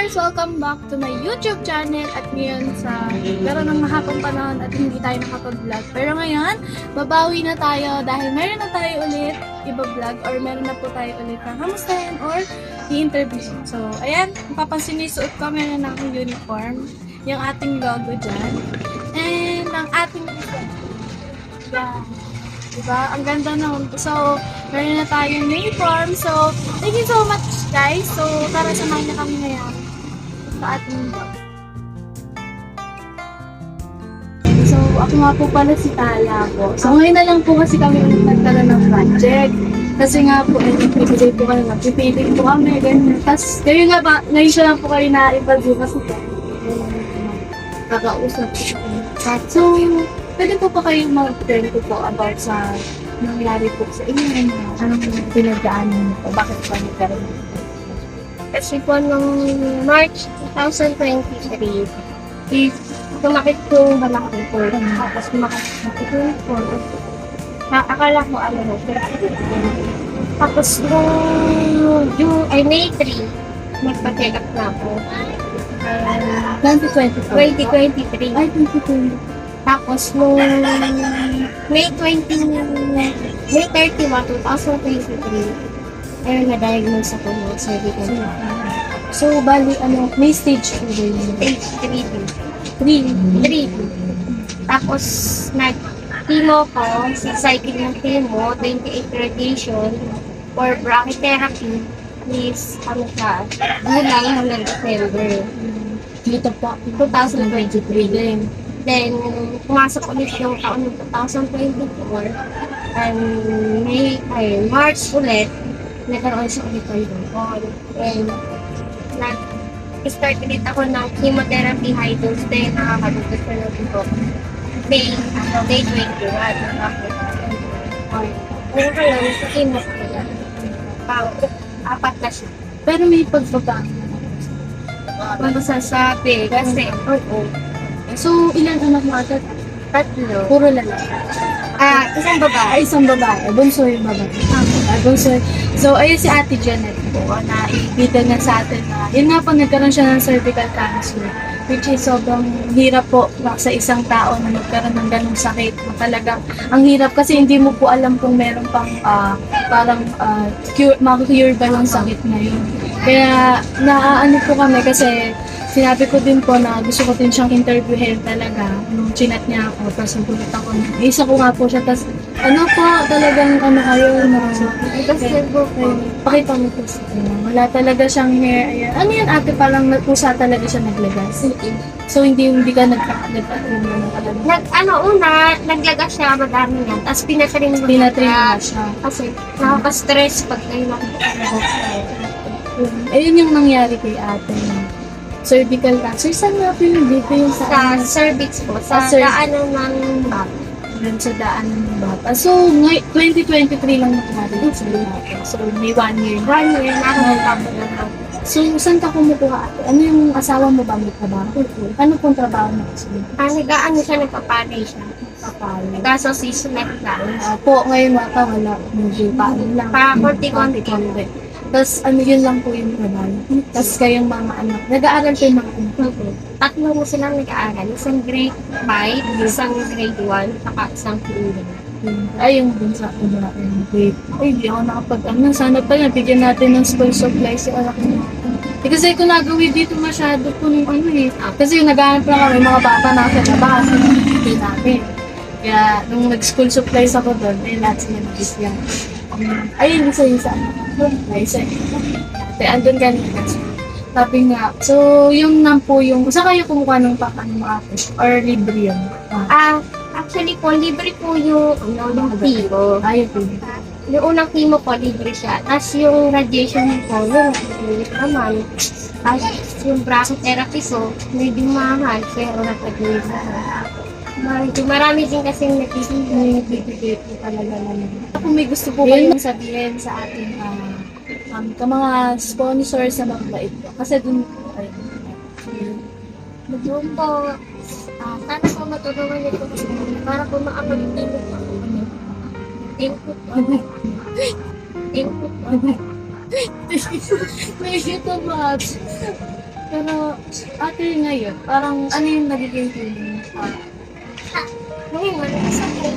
guys! Welcome back to my YouTube channel at ngayon sa meron ng mahapang panahon at hindi tayo nakapag-vlog. Pero ngayon, babawi na tayo dahil meron na tayo ulit iba-vlog or meron na po tayo ulit na kamustahin or i-interview. So, ayan, mapapansin niyo, suot ko meron na akong uniform, yung ating logo dyan, and ang ating yan. Diba? Ang ganda naman. So, meron na tayong uniform. So, thank you so much guys. So, tara samahin na kami ngayon sa ating vlog. So, ako nga po pala si Tala po. So, ngayon na lang po kasi kami nagkaroon ng project. Kasi nga po, nagbibigay po kami, nagpipiling po kami, ganyan. Tapos, ngayon siya lang po kayo na-interview kasi kakausap po. So, pwede po pa kayong mag-tell po about sa nangyari po sa inyo, anong pinagdaanan po, bakit po nagkaroon? Kasi po nung March 2023, tumakit po malaki po. Tapos tumakit po. Akala ko Tapos nung May 3, nagpa-check up na po. 2023. Ay, 2020. Tapos nung May 31, 2023, ayun, na-diagnose ako ng cervical cancer. So, bali, may stage 2 ba yun? Stage 3. 3. Tapos, nag-chemo ko, sa cycle ng chemo, 28 radiation, for brachytherapy, is, July hanggang December. Dito po, 2023 din. Then, pumasok ulit yung taon ng 2024, and March ulit, nagkaroon siya ulit ng bukol. And, nag-start ulit ako ng chemotherapy high dose, then nakakadugot ko na dito. Day 21. Ngayon ko lang, sa chemo ko yan. Apat na siya. pero may pagbabago. Ano sasabi? Kasi, So, ilan anak mo agad? 3. Puro lalaki. Isang babae. Ay, isang babae. Bunso yung babae. Bunso. So, ayun si Ate Janet po, na ibigay na sa atin na, yun nga po, nagkaroon siya ng cervical cancer. Which is sobrang hirap po sa isang tao na magkaroon ng ganung sakit. Talagang, ang hirap kasi hindi mo po alam kung meron pang parang makikure ba yung sakit na yun. Kaya, naaano po kami kasi sinabi ko din po na gusto ko din siyang interviewin talaga nung chinat niya ako, tapos nagulat ako. Isa ko nga po siya, tapos talagang kayo na. Kasi pakita mo po sa kanya. Wala talaga siyang hair. Ayan. Ano yan ate, parang pusa talaga siya naglagas. So hindi ka Naglaga siya, madami na. Tapos pinatrim na siya. Kasi nakaka-stress pag kayo nakikita. Ayun yung nangyari kay ate. Cervical cancer. Saan nga po yung dito yung sa cervix po, sa daanan ng bab. Doon sa daanan ng bab. So, 2023 lang nangyari sa natin. So, may 1 year. 1 year na ako na. So, saan ka kumukuha ate? Ano yung asawa mo ba may trabaho? Ano pong trabaho mo? Nag-aano siya, nagpapalay siya. Papalay. Kaso seasonal lang. Po, ngayon wata wala. Medyo paano lang. Pa-konti-konti. Tapos, yun lang po yung trabaho. Tapos, kayong mga anak. Nag-aaral po yung mga anak. Tatlo mo silang nag-aaral. Isang grade 5, isang grade 1, saka isang grade 1. Ay, yung dun sa grade. Ay, di ako sana pa yan. Bigyan natin ng school supplies yung anak niya. Kasi kung nagawin dito masyado po nung kasi yung nag-aaral lang kami, mga bata na sa labas. Hindi namin. Kaya, nung nag-school supplies ako doon, lahat sila nag-isyan. Ayun, isa yung sa ay, isa. Andun kanina. Sabi nga, so yung nampo yung, saan kayo kumuha ng ate? Or libre yun? Actually po, libre po yung chemo. Ayun po. Yung unang chemo po, libre siya. Tapos yung radiation po, yung libre naman. Tapos yung brachytherapy so, medyo mahal. Pero natagawin na. Marami din kasing nagbibigay po talaga naman. Kung may gusto po kayong sabihin sa ating mga sponsors na mabait po. Kasi dun po kayo. Doon po, sana po matulungan niyo po para po makapag-team po. Thank you po. Thank you po. Thank you so much. Pero, ate, ngayon, parang ano yung nagiging feeling mo? Ngayon, wala na sakit.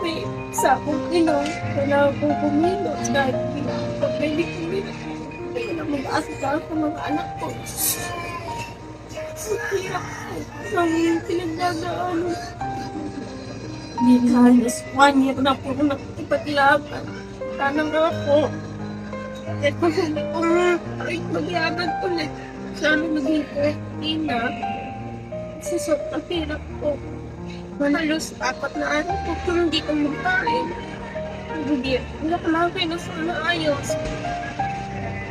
May isa akong inom, wala akong kumilos kahit pagpili kumilos. Hindi ko na mag-aasikaso sa mga anak ko. Ang hirap ko ng pinagdadaanan. Halos 1 year na po nakikipaglaban. Sana nga po. Kahit kung hindi ko maglaban ulit, sana maging na. Kasi sobrang hirap po. Halos 4 na araw po kung hindi ko magkain. Hindi ko lang kayo na sana ayos.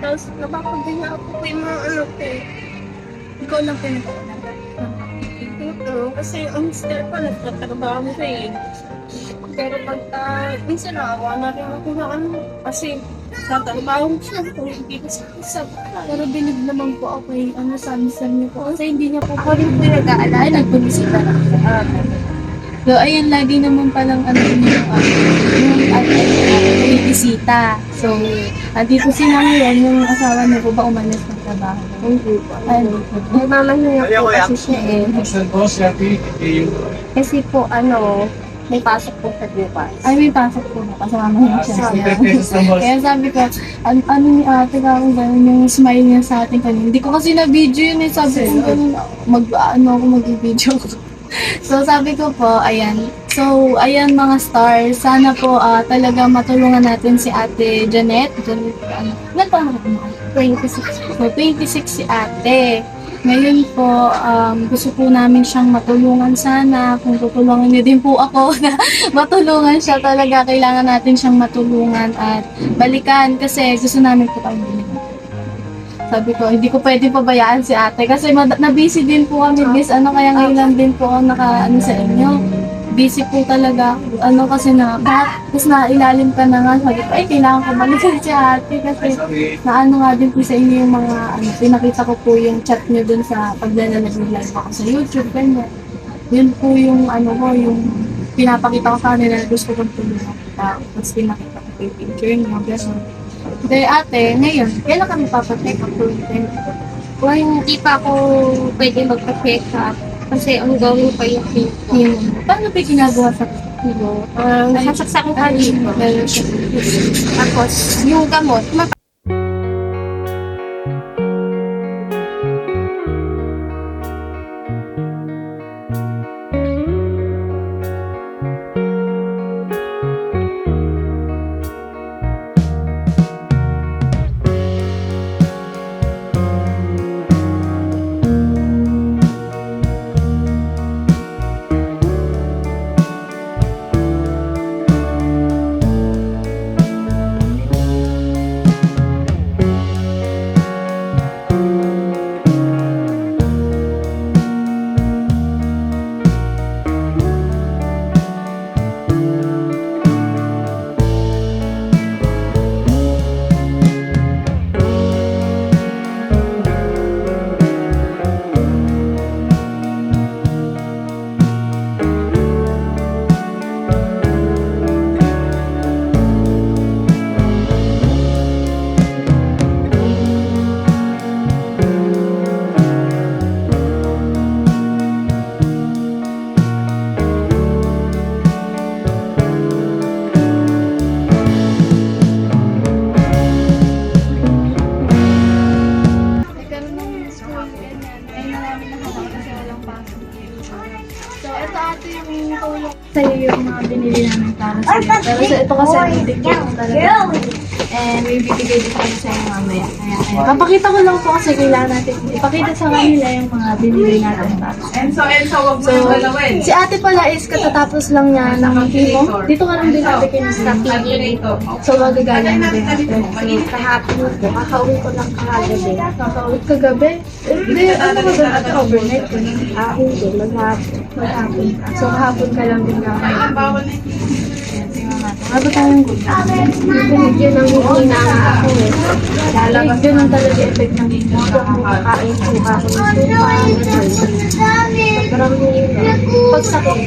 Tapos napapagdala ako po yung mga anak ko. Ikaw lang pinag-uunapan. Kasi ang mister ko nagtatrabaho sa pero pagka minsan nakawa na rin ako na ano. Kasi tatrabaho siya kung hindi ko sa Pero bilib naman po ako kay ano sa mister niyo po. Kasi hindi niya po Ako rin po nag-aalala. ay nagbumisita na ako sa akin. So, ayun, lagi naman palang ano niyo, yung ay bisita. So, andito sila ngayon, yung asawa niyo po ba umalis ng trabaho? Hindi po. Ano? Nagmamahinga po kasi siya eh. Kasi po may pasok po sa bukas. Ay, may pasok po na kasama niya siya. Kaya sabi ko, ano ni ate ka kung gano'n yung smile niya sa atin kanina. Hindi ko kasi na-video yun eh. Sabi ko gano'n, ako mag-video ko. So, sabi ko po, ayan. So, ayan mga stars. Sana po talaga matulungan natin si ate Janet. Ilan pa ako? 26. So, 26 si ate. Ngayon po, gusto po namin siyang matulungan sana. Kung tutulungan niyo din po ako na matulungan siya talaga. Kailangan natin siyang matulungan at balikan kasi gusto namin po tayo balikan. Sabi ko, hindi ko pwede pabayaan si ate kasi na-busy din po kami. Miss, kaya ngayon lang din po ako sa inyo. Busy po talaga. Kasi tapos nailalim ka na nga. Sabi ko, ay, kailangan ko balikan si ate kasi nga din po sa inyo yung mga, pinakita ko po yung chat niyo dun sa paglalag ng live ako sa YouTube, ganyan. Yun po yung, yung pinapakita ko sa kanila na gusto kong tulungan kita. Tapos pinakita ko po yung picture niyo, gano'n. Dahil ate, ngayon, kailan kami papacheck up po yung Kung hindi pa ako pwede magpa-check up kasi ongoing pa yung yung paano ba yung ginagawa sa kilo. Nasasaksakan ka dito. Tapos, yung gamot, nagkaroon ng school, ganyan. Ngayon na namin nakakita kasi walang pasok. So, ito ate yung tulong sa'yo yung mga binili namin para sa'yo. Pero ito kasi hindi ko talaga. And may bibigay din kami sa inyo mamaya. Ayan. Papakita ko lang po kasi kailangan natin ipakita sa kanila yung mga binili natin bago. Enzo, wag mo So, yung galawin. si ate pala is katatapos lang niya ng chemo. Dito ka lang din ate sa PG. So, magagaling na din ate. So, Kahapon po, kakauwi ko lang kagabi. kakauwi kagabi. Hindi, ano ka ba ate? Overnight ko na. Hindi, maghapon. Maghapon ka. So, hapon ka lang din Ah, kakain. bawal na Ayan, tingnan natin. Ano tayong good? Yun ang hihina ako eh. Lalabas yun ang talaga effect ng chemo. Kakain po ako ng supa. Sobrang hihina. Pag sakit,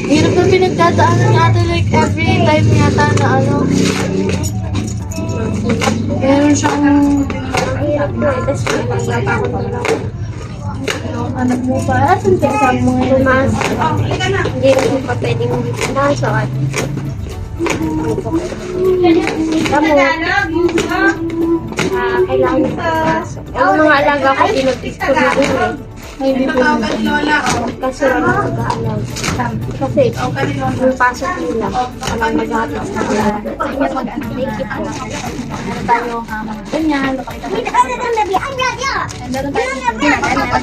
hirap na pinagdadaanan niya ate, like every time yata na ano, meron siyang Ang hirap po eh. Tapos pinagdap ako ng anak mo pa. Asan ka kasama mo ngayon? tumas. Hindi rin pa pwedeng pumasok. Kailangan pumasok. Ang mga alaga ko, pinag-istor na din eh. Ay, hindi po Tawag ka ni Lola. Kasi wala mag-aalam. Kasi yung pasok nila, walang mag-aalam. Ingat mag-anak na anak. Meron tayong mga ganyan, napakita ko. And meron tayong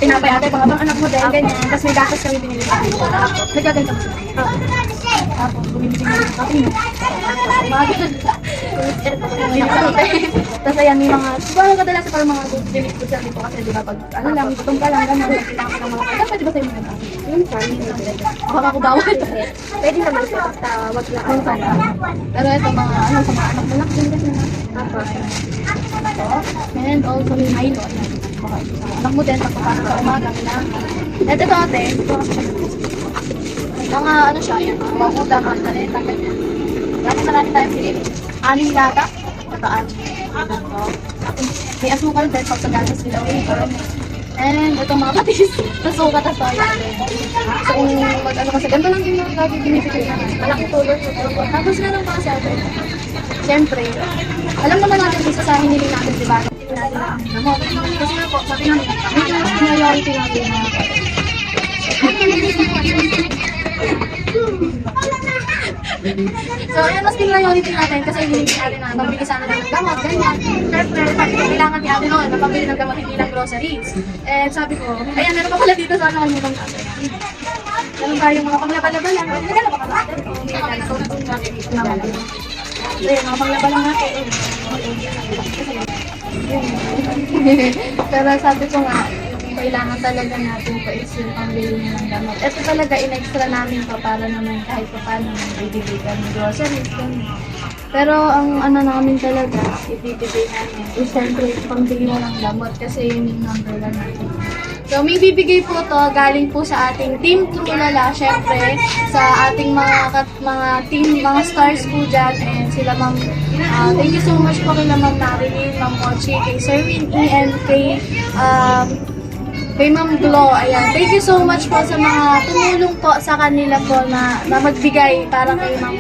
tinapay ate, mga bang anak mo dahil ganyan. Tapos may gatas kami binili sa akin. Nagaganda mo sila. Tapos, bumibili mo ng kape mo. Mga ganyan. Tapos ayan, may mga, siguro kadalasan parang mga limit food dito kasi di ba pag ano lang, gutom ka lang, gano'n, nakita ka ng mga kaya, pwede ba sa'yo mga ganun? Baka ako bawal. Pwede naman po, basta wag lang ang sana. Pero ito mga, ano, sa mga anak mo lang din kasi na. Tapos, Ito. And also may Milo. Ayan. Okay. Sa anak mo din, pagpapasok sa umaga, kailangan. At ito ate, ito. Mga ano siya, yan. Mga udang, mga talenta, ganyan. Marami tayong pinili. Aning lata. Ito, aning. Ito. May asukal din pag sa gatas nila. And ito mga patis. Nasuka ta sa ayan. So kung mag-ano kasi, ganito lang din yung lagi binibigay namin. Malaking tulong sa tulong. Tapos nga lang pa kasi ate. Siyempre, alam naman natin isa sa hinili natin, di ba? Hindi natin ang gamot. Kasi nga po, sabi namin, medyo mas priority natin yung mga So, ayan, mas priority natin kasi hindi natin na pabili sana ng gamot, ganyan. Siyempre, sabi ko, kailangan ni ate noon na pabili ng gamot, hindi lang groceries. Eh, sabi ko, ayan, meron pa pala dito sa ano, kalimutan natin. Meron tayong mga panglaba-laba lang. Hindi ka na baka natin. Hindi ka na natin. Ayun, mga panglaba lang natin. Pero sabi ko nga, kailangan talaga natin pa is yung pambili niya ng gamot. Ito talaga, in-extra namin pa para naman kahit pa paano ibibigay kami groceries. Pero ang ano namin talaga, ibibigay namin is siyempre pambili na ng gamot kasi yun yung number one natin. So, may bibigay po to galing po sa ating Team Trulala, syempre, sa ating mga team, mga stars po dyan, and sila ma'am, thank you so much po kila ma'am Marilyn, ma'am Mochi, kay Sir Win E, and kay Ma'am Glo. Ayan, thank you so much po sa mga tumulong po sa kanila po na magbigay para kay Ma'am.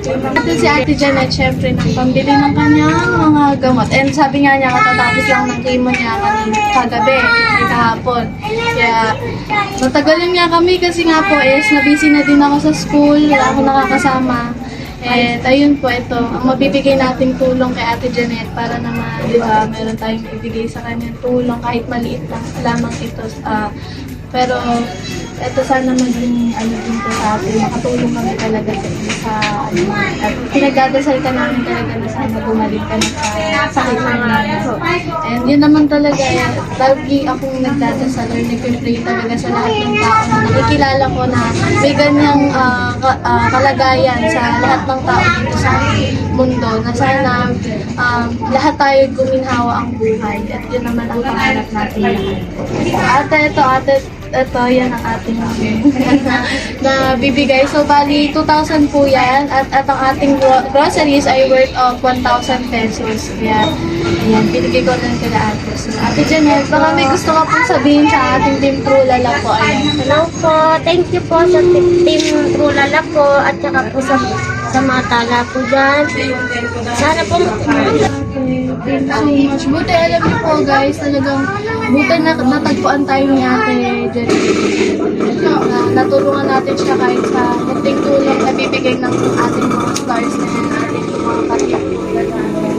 Ito si Ate Janet, syempre, nang pambili ng kanyang mga gamot. And sabi nga niya, katatapos lang ng chemo niya kagabi, kahapon. Kaya, natagalin nga kami kasi nga po is, nabisi na din ako sa school, wala ako nakakasama. And ayun po, ito, ang mabibigay nating tulong kay Ate Janet para naman, di ba, meron tayong ibigay sa kanyang tulong kahit maliit lang lamang ito. Pero, ito sana maging ano din po sa atin, makatulong kami talaga sa at pinagdadasal ka namin talaga na sana gumaling ka na sa sakit na nga. And yun naman talaga, lagi akong nagdadasal or nag-pray talaga sa lahat ng tao na nakikilala ko na may ganyang kalagayan sa lahat ng tao dito sa mundo na sana lahat tayo guminhawa ang buhay at yun naman ang pangarap natin lahat. Ito, yan ang ating na bibigay. So, bali, 2,000 po yan. At ang ating groceries ay worth of 1,000 pesos. Kaya, ayan, binigay ko lang kila ate. So, Ate Janet, baka may gusto ka pong sabihin sa ating Team Trulala po. Ayan. hello po. Thank you po sa Team Trulala po at saka po sa mga tala po dyan. Sana po Thank you so much. Buti alam niyo po guys, talagang buti na natagpuan tayo ni Ate Jenny. Natulungan natin siya kahit sa munting tulong na bibigay ng ating mga stars na yan, ating mga kapitbahay natin.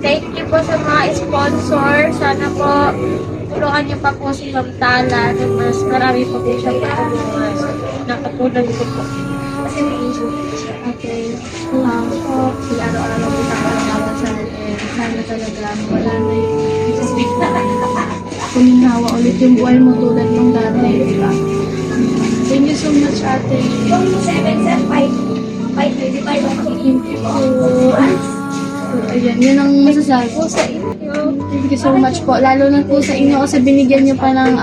Thank you po sa mga sponsor. Sana po tulungan niyo pa po si Ma'am Tala na mas marami po po siya patulungan. Nakatulong ko po. Kasi may issue po siya. Okay. Po, araw-araw po tayo sa sana talaga wala na yung kuminhawa ulit yung buhay mo tulad nung dati, di ba? Thank you so much, Ate. Thank you. So, ayan, yun ang masasabi ko sa inyo. Thank you so much po. Lalo na po sa inyo kasi binigyan niyo pa ng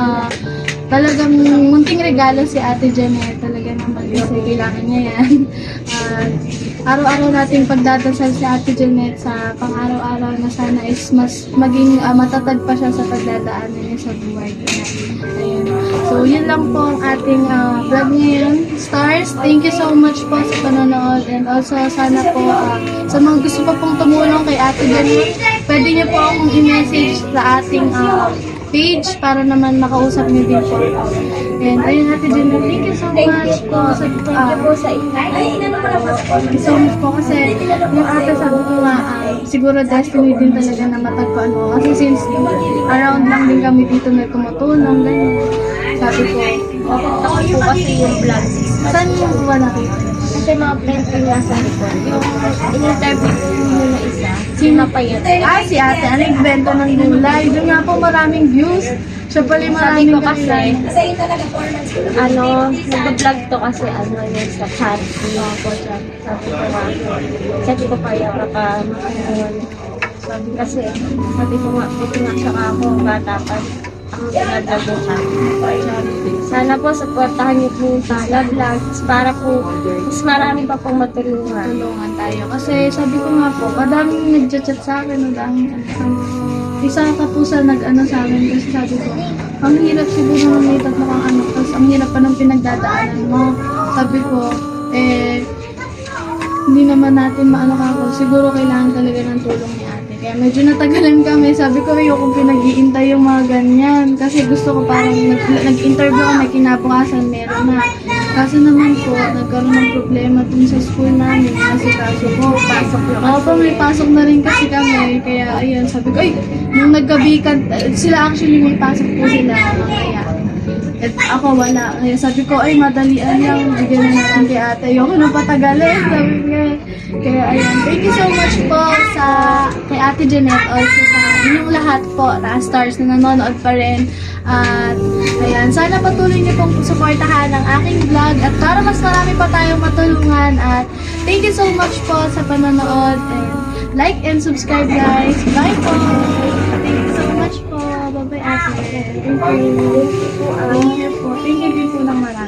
talagang munting regalo si Ate Janet. Talaga naman kasi kailangan niya yan. Araw-araw nating pagdadasal si Ate Janet sa pang-araw-araw na sana is mas maging matatag pa siya sa pagdadaanan niya sa buhay niya. Ayun. So, yun lang po ang ating vlog ngayon. Stars, thank you so much po sa panonood and also sana po sa mga gusto pa pong tumulong kay Ate Janet, pwede niyo po akong i-message sa ating page para naman makausap niyo din po. And ayun, Ate Janet, thank you so much po sa sa inyo. Thank you so much po kasi yung ate sabi ko nga, siguro destiny din talaga na matagpuan mo. Kasi since around lang din kami dito na tumutulong, ganyan. Sabi ko, Ako po kasi yung vlog. saan yung wala kayo? Kasi mga friends ko nasa likod. Yung in-interview ko na isa. Sino pa yun? Si ate, ang nagbenta ng gulay. Doon nga po maraming views. Siya pala yung Sabi maraming ko kasi, kakilala. nag-vlog to kasi yun sa charity. Sabi ko pa yung sabi ko nga, ito nga siya ako, bata pa. Ako pinag-vlog yung charity. Sana po, supportahan niyo po yung Tala Vlogs para po, mas marami pa pong matulungan. Tulungan tayo. Kasi sabi ko nga po, madaming nag-chat sa akin, madaming isa ka po sa nag-ano sa akin kasi sabi ko, ang hirap siguro ng may tatlo kang anak tapos ang hirap pa ng pinagdadaanan mo. Sabi ko, hindi naman natin maano ka po. Siguro kailangan talaga ng tulong ni ate. Kaya medyo natagalan kami. Sabi ko, ayoko pinag-iintay yung mga ganyan. Kasi gusto ko parang nag-interview ako, may kinabukasan, meron na. Kaso naman po, nagkaroon ng problema dun sa school namin. Kasi kaso ko, pasok lang. Ako pa may pasok na rin kasi kami. Kaya ayun, sabi ko, ay, nung nagkabikan, sila actually may pasok po sila. Kaya, at ako wala. Kaya sabi ko, ay, madalian lang. Bigyan na natin kay ate. Ayoko na patagalin. Sabi ko, kaya ayun. Thank you so much po sa kay Ate Janet. Also sa inyong lahat po na stars na nanonood pa rin. At ayan, sana patuloy niyo pong suportahan ang aking vlog at para mas marami pa tayong matulungan. At thank you so much po sa panonood. And like and subscribe guys. Bye po! Thank you so much po. Bye-bye ate. Thank you. Thank you po. Thank you din po ng marami.